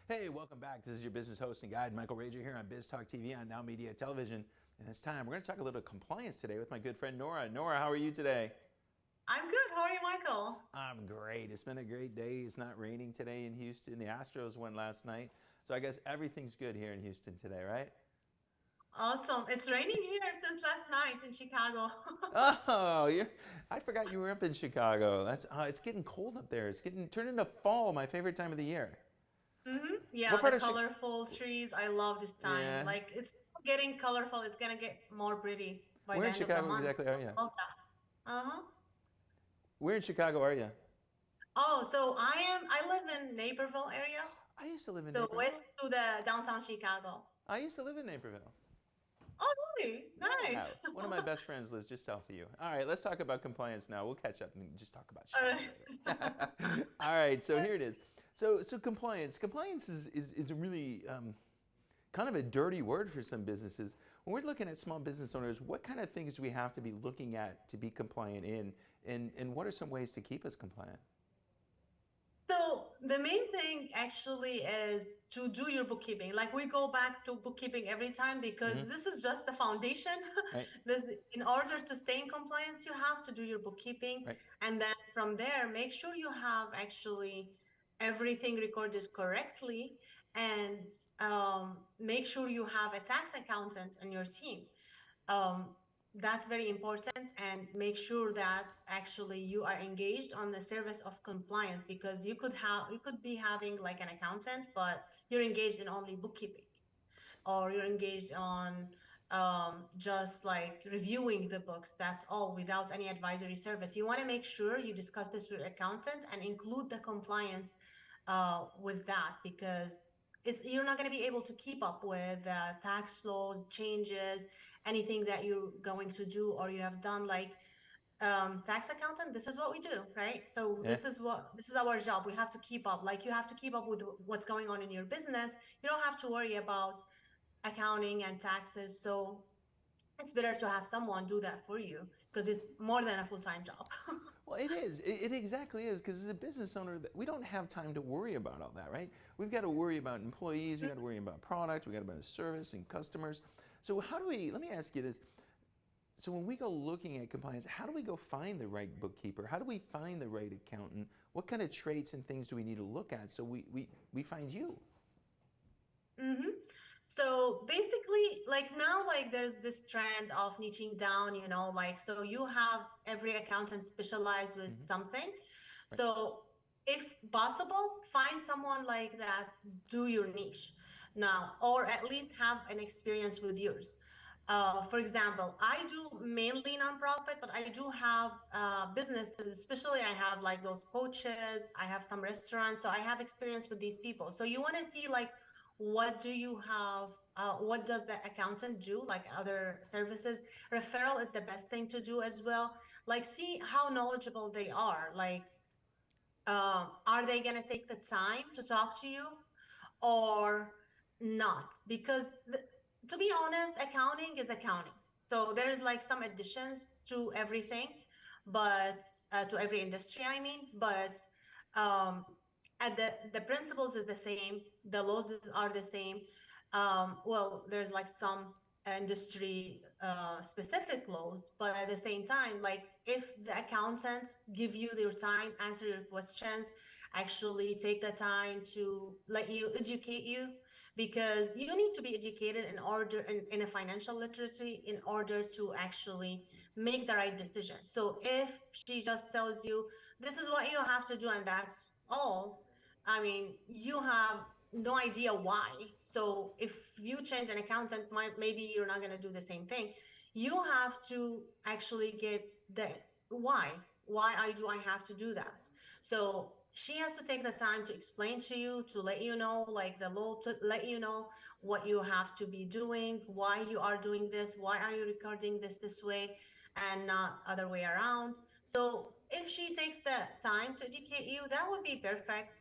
Hey, welcome back. This is your business host and guide, Michael Rager, here on Biz Talk TV on NowMedia Television. And it's time, we're going to talk a little compliance today with my good friend Nora. Nora, how are you today? I'm good. How are you, Michael? I'm great. It's been a great day. It's not raining today in Houston. The Astros won last night. So I guess everything's good here in Houston today, right? Awesome. It's raining here since last night in Chicago. Oh, I forgot you were up in Chicago. It's getting cold up there. It's getting turned into fall, my favorite time of the year. Yeah, What the part of Chicago? colorful trees. I love this time. Yeah. Like it's getting colorful. It's gonna get more pretty by Where the in end of the Chicago month. exactly are you? Love that. Uh-huh. Where in Chicago are you? Oh, so I live in Naperville area. I used to live in So Naperville. west to the downtown Chicago. I used to live in Naperville. Oh, really? Yeah, Nice. one of my best friends lives just south of you. All right, let's talk about compliance now. We'll catch up and just talk about All Chicago right. later. All right, so here it is. So compliance. Compliance is a really kind of a dirty word for some businesses. When we're looking at small business owners, what kind of things do we have to be looking at to be compliant in, and what are some ways to keep us compliant? So the main thing actually is to do your bookkeeping. Like we go back to bookkeeping every time because Hmm. this is just the foundation. Right, This, in order to stay in compliance, you have to do your bookkeeping. right. And then from there, make sure you have actually everything recorded correctly and make sure you have a tax accountant on your team. um, that's very important, and make sure that actually you are engaged on the service of compliance, because you could be having like an accountant, but you're engaged in only bookkeeping, or you're engaged on just like reviewing the books. That's all, without any advisory service. You want to make sure you discuss this with your accountant and include the compliance with that, because you're not going to be able to keep up with tax laws changes, anything that you're going to do or you have done. Like tax accountant, this is what we do, right? So Yeah. this is our job. We have to keep up. Like you have to keep up with what's going on in your business. You don't have to worry about accounting and taxes. So it's better to have someone do that for you, because it's more than a full-time job. Well, it is. It exactly is, because as a business owner, we don't have time to worry about all that, right? We've got to worry about employees, we've got to worry about product, we've got to worry about service and customers. So how do we, let me ask you this. So when we go looking at compliance, how do we go find the right bookkeeper? How do we find the right accountant? What kind of traits and things do we need to look at so we find you? Mm-hmm. So basically, like now, like there's this trend of niching down, like so you have every accountant specialized with Hmm. something. Right. So if possible, find someone like that, do your niche now, or at least have an experience with yours. For example, I do mainly nonprofit, but I do have businesses, especially I have like those coaches, I have some restaurants, so I have experience with these people. So you want to see like what do you have, what does the accountant do, like other services. Referral is the best thing to do as well. Like see how knowledgeable they are. Like are they going to take the time to talk to you or not? Because to be honest, accounting is accounting. So there's like some additions to everything, but to every industry, I mean, but um, at the principles is the same, the laws are the same. Well, there's like some industry specific laws, but at the same time, like if the accountants give you their time, answer your questions, actually take the time to let you educate you, because you need to be educated in order in a financial literacy in order to actually make the right decision. So if she just tells you this is what you have to do and that's all, I mean, you have no idea why. So if you change an accountant, maybe you're not going to do the same thing. You have to actually get the why. Why do I have to do that? So she has to take the time to explain to you, to let you know, like the law, to let you know what you have to be doing, why you are doing this, why are you recording this way and not other way around. So if she takes the time to educate you, that would be perfect.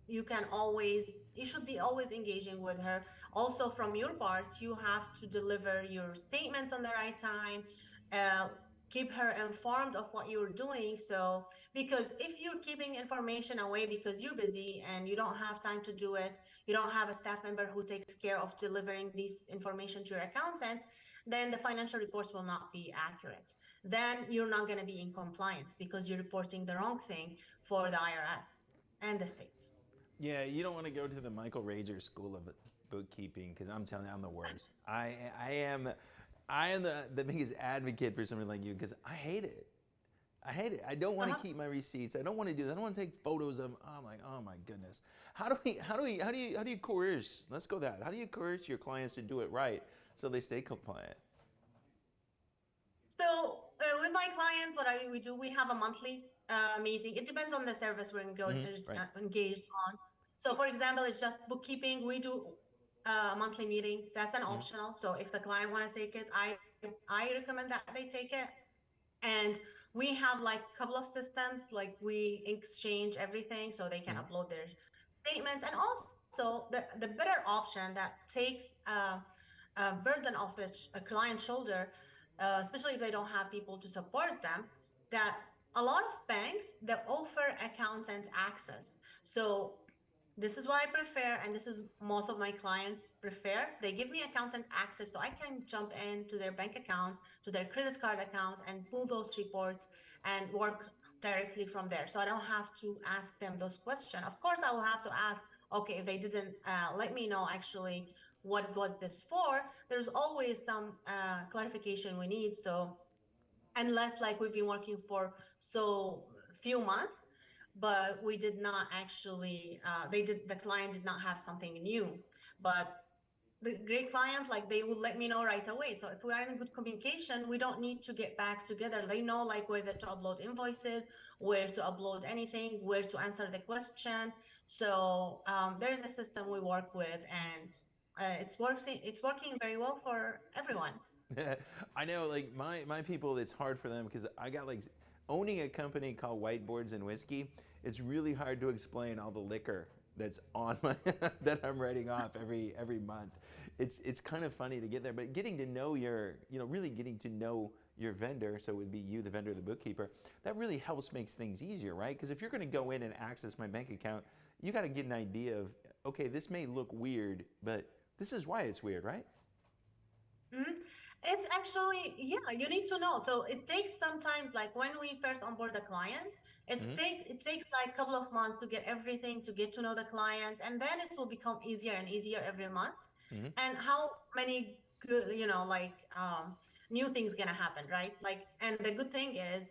You can always, you should be always engaging with her. Also, from your part, you have to deliver your statements on the right time. Uh, keep her informed of what you're doing. So, because if you're keeping information away because you're busy and you don't have time to do it, you don't have a staff member who takes care of delivering this information to your accountant, then the financial reports will not be accurate. Then you're not going to be in compliance because you're reporting the wrong thing for the IRS and the state. Yeah, you don't want to go to the Michael Rager School of Bookkeeping because I'm telling you, I'm the worst. I am the biggest advocate for somebody like you because I hate it. I hate it. I don't want to keep my receipts. I don't want to do that. I don't want to take photos of. I'm like, oh my goodness. How do you coerce? Let's go that. How do you coerce your clients to do it right so they stay compliant? So with my clients, we do, we have a monthly meeting. It depends on the service we're Right. engaged on. So for example, it's just bookkeeping. We do a monthly meeting. That's an optional. So if the client want to take it, I recommend that they take it. And we have like a couple of systems, like we exchange everything so they can upload their statements. And also the better option that takes a burden off the client's shoulder, especially if they don't have people to support them, that a lot of banks that offer accountant access. So this is what I prefer, and this is most of my clients prefer. They give me accountant access so I can jump into their bank account, to their credit card account, and pull those reports and work directly from there. So I don't have to ask them those questions. Of course, I will have to ask, okay, if they didn't let me know actually what was this for, there's always some clarification we need. So unless like we've been working for so few months, but we did not actually the client did not have something new, but the great client, like they would let me know right away. So if we are in good communication, we don't need to get back together. They know like where to upload invoices, where to upload anything, where to answer the question. So there's a system we work with, and it's working very well for everyone. I know, like my people, it's hard for them because I got like owning a company called Whiteboards and Whiskey. It's really hard to explain all the liquor that's on my that I'm writing off every month. It's kind of funny to get there, but getting to know really getting to know your vendor, so it would be you, the vendor, the bookkeeper, that really helps makes things easier, right? Because if you're going to go in and access my bank account, you got to get an idea of, okay, this may look weird, but this is why it's weird, right? Mhm. It's actually, yeah, you need to know. So it takes sometimes, like when we first onboard the client, it takes like a couple of months to get everything, to get to know the client, and then it will become easier and easier every month. Mm-hmm. And how many good, like new things gonna happen, right? Like, and the good thing is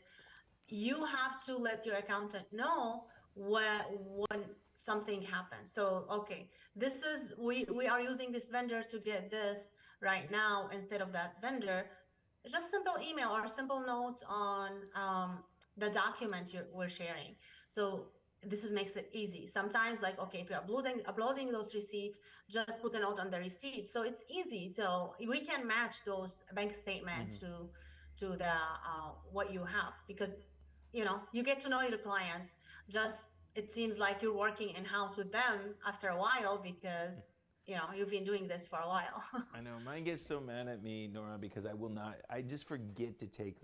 you have to let your accountant know when something happens. So okay, this is we are using this vendor to get this right now instead of that vendor. Just simple email or simple notes on the document we're sharing. So this makes it easy. Sometimes, like, okay, if you're uploading those receipts, just put a note on the receipt, so it's easy. So we can match those bank statements to the what you have, because you get to know your client. Just it seems like you're working in-house with them after a while because you've been doing this for a while. I know mine gets so mad at me, Nora, because I will not. I just forget to take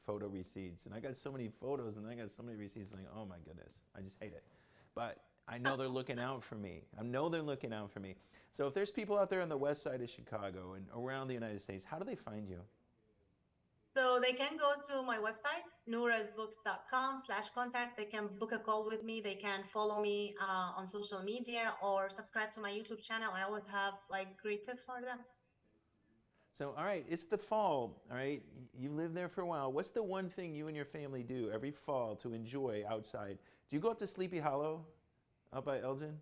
photo receipts, and I got so many photos, and I got so many receipts. Like, oh my goodness, I just hate it. But I know they're looking out for me. I know they're looking out for me. So if there's people out there on the west side of Chicago and around the United States, how do they find you? So they can go to my website, nourasbooks.com/contact. They can book a call with me. They can follow me on social media or subscribe to my YouTube channel. I always have like great tips for them. So, all right, it's the fall, all right? You lived there for a while. What's the one thing you and your family do every fall to enjoy outside? Do you go up to Sleepy Hollow out by Elgin?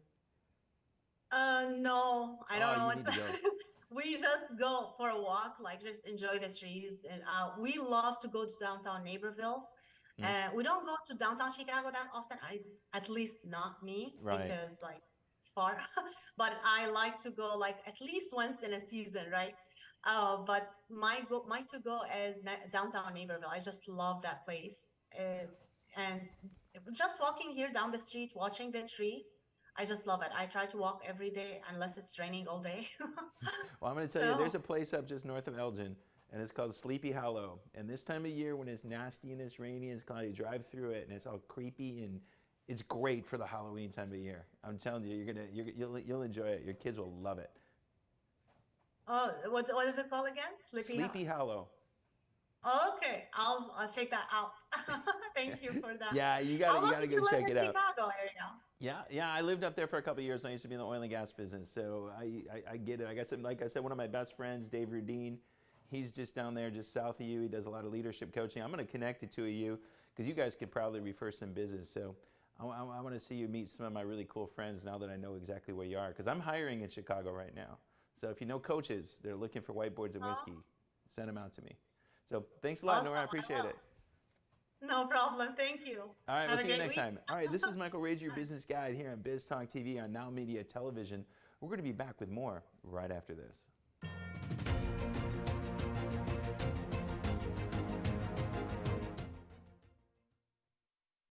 No, I don't Oh, know. you It's need to go. we just go for a walk, like just enjoy the trees. And we love to go to downtown Naperville. Mm, We don't go to downtown Chicago that often. At least not me, right. because like it's far. But I like to go like at least once in a season, right? But my to go is downtown Naperville. I just love that place. And just walking here down the street, watching the tree, I just love it. I try to walk every day unless it's raining all day. Well, I'm going to tell you, So, there's a place up just north of Elgin, and it's called Sleepy Hollow. And this time of year, when it's nasty and it's rainy and it's cloudy, you drive through it and it's all creepy, and it's great for the Halloween time of year. I'm telling you, you'll enjoy it. Your kids will love it. Oh, what is it called again? Sleepy Hollow. Okay, I'll check that out. Thank you for that. Yeah, you How long gotta did go you live check in it out. Chicago area? Yeah, I lived up there for a couple of years. And I used to be in the oil and gas business, so I get it. Like I said, one of my best friends, Dave Rudine, he's just down there, just south of you. He does a lot of leadership coaching. I'm going to connect the two of you because you guys could probably refer some business. So I want to see you meet some of my really cool friends now that I know exactly where you are, because I'm hiring in Chicago right now. So if you know coaches, they're looking for whiteboards and whiskey, send them out to me. So thanks a lot, Awesome. Nora. I appreciate it. No problem. Thank you. All right, we'll see you next week. time. All right, this is Michael Rage, your business guide here on Biz Talk TV on Now Media Television. We're going to be back with more right after this.